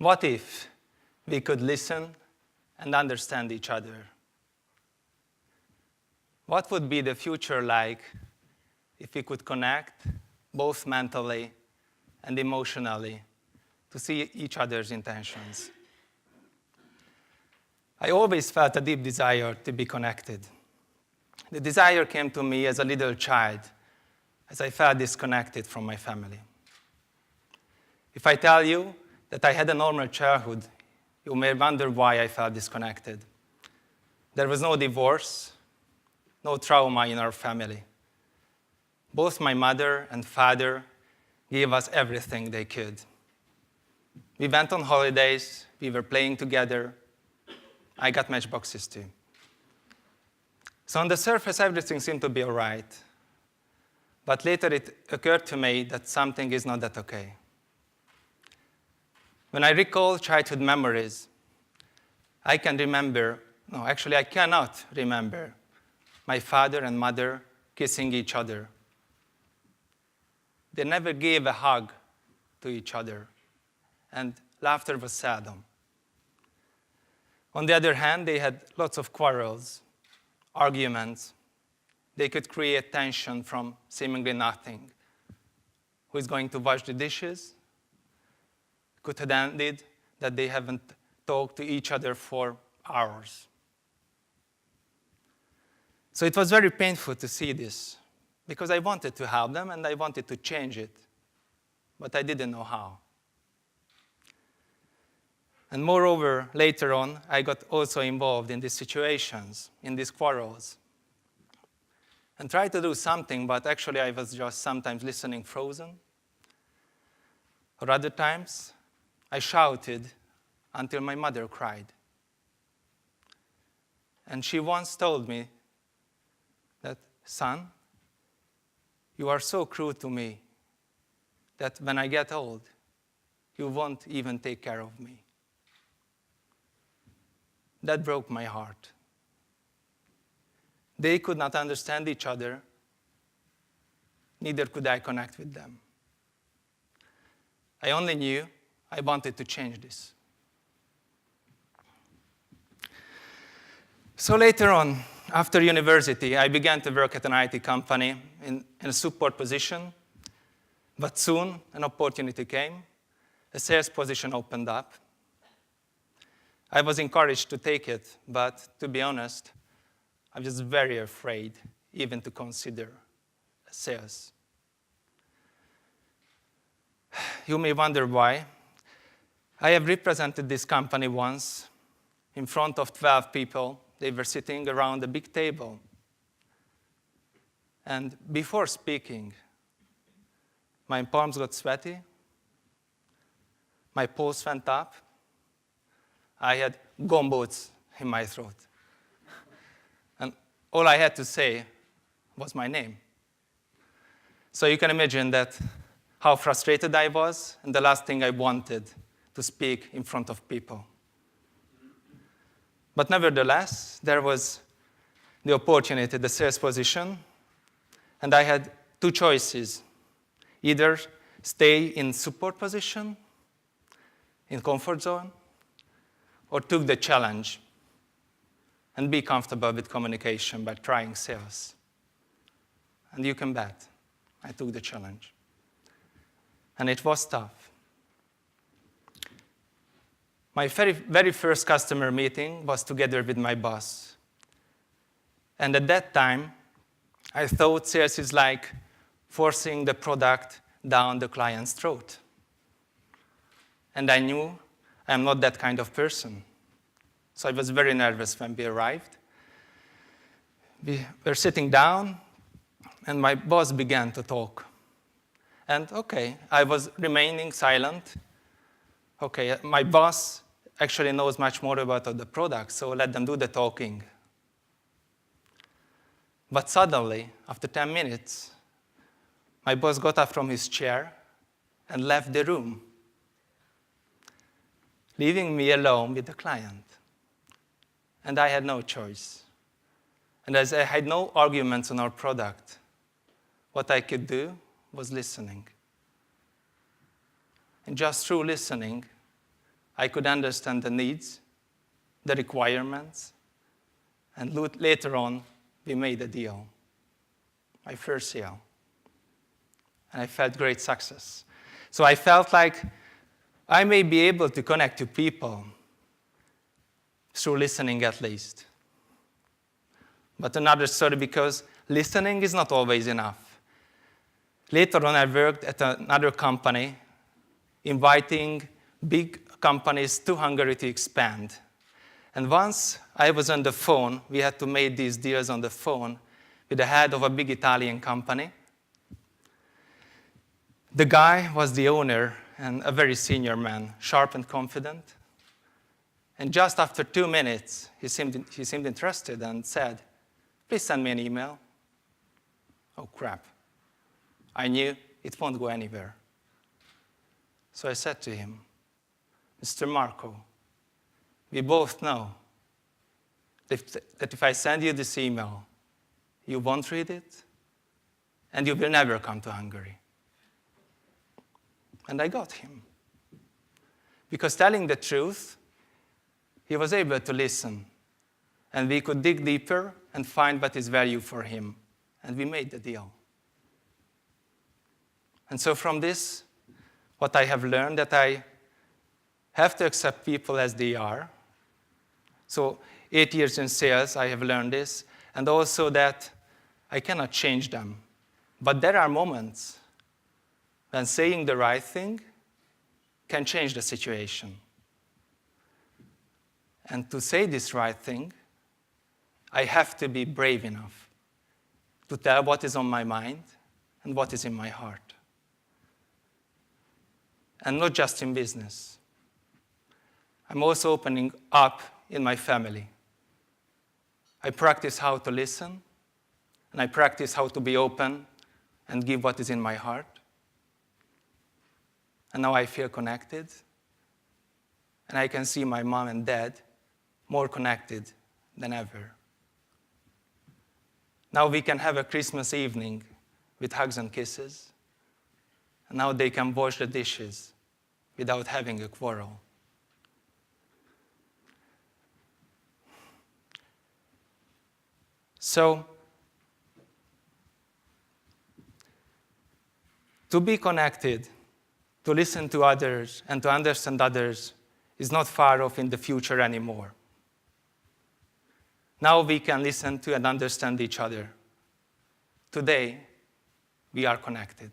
What if we could listen and understand each other? What would be the future like if we could connect both mentally and emotionally to see each other's intentions? I always felt a deep desire to be connected. The desire came to me as a little child, as I felt disconnected from my family. If I tell you that I had a normal childhood, you may wonder why I felt disconnected. There was no divorce, no trauma in our family. Both my mother and father gave us everything they could. We went on holidays, we were playing together. I got matchboxes too. So on the surface, everything seemed to be all right. But later it occurred to me that something is not that okay. When I recall childhood memories, I cannot remember my father and mother kissing each other. They never gave a hug to each other, and laughter was seldom. On the other hand, they had lots of quarrels, arguments. They could create tension from seemingly nothing. Who is going to wash the dishes? Could have ended that they haven't talked to each other for hours. So it was very painful to see this, because I wanted to help them and I wanted to change it, but I didn't know how. And moreover, later on, I got also involved in these situations, in these quarrels, and tried to do something, but actually I was just sometimes listening frozen. Or other times, I shouted until my mother cried. And she once told me that, "Son, you are so cruel to me that when I get old, you won't even take care of me." That broke my heart. They could not understand each other, neither could I connect with them. I only knew I wanted to change this. So later on, after university, I began to work at an IT company in a support position, but soon an opportunity came. A sales position opened up. I was encouraged to take it, but to be honest, I was very afraid even to consider sales. You may wonder why. I have represented this company once in front of 12 people. They were sitting around a big table. And before speaking, my palms got sweaty, my pulse went up, I had gumboots in my throat. And all I had to say was my name. So you can imagine that how frustrated I was, and the last thing I wanted to speak in front of people. But nevertheless, there was the opportunity, the sales position, and I had two choices. Either stay in support position, in comfort zone, or took the challenge and be comfortable with communication by trying sales. And you can bet, I took the challenge. And it was tough. My very first customer meeting was together with my boss. And at that time, I thought sales is like forcing the product down the client's throat. And I knew I'm not that kind of person. So I was very nervous when we arrived. We were sitting down, and my boss began to talk. And okay, I was remaining silent. Okay, my boss actually knows much more about the product, so let them do the talking. But suddenly, after 10 minutes, my boss got up from his chair and left the room, leaving me alone with the client. And I had no choice. And as I had no arguments on our product, what I could do was listening. And just through listening, I could understand the needs, the requirements, and later on, we made a deal. My first deal. And I felt great success. So I felt like I may be able to connect to people through listening at least. But another story, because listening is not always enough. Later on, I worked at another company, inviting big companies to Hungary to expand. And once I was on the phone, we had to make these deals on the phone with the head of a big Italian company. The guy was the owner and a very senior man, sharp and confident. And just after 2 minutes, he seemed interested and said, "Please send me an email." Oh, crap. I knew it won't go anywhere. So I said to him, "Mr. Marco, we both know that if I send you this email, you won't read it, and you will never come to Hungary." And I got him. Because telling the truth, he was able to listen, and we could dig deeper and find what is value for him, and we made the deal. And so from this, what I have learned, that I have to accept people as they are. So 8 years in sales, I have learned this, and also that I cannot change them. But there are moments when saying the right thing can change the situation. And to say this right thing, I have to be brave enough to tell what is on my mind and what is in my heart. And not just in business. I'm also opening up in my family. I practice how to listen, and I practice how to be open and give what is in my heart. And now I feel connected, and I can see my mom and dad more connected than ever. Now we can have a Christmas evening with hugs and kisses, and now they can wash the dishes without having a quarrel. So, to be connected, to listen to others, and to understand others is not far off in the future anymore. Now we can listen to and understand each other. Today, we are connected.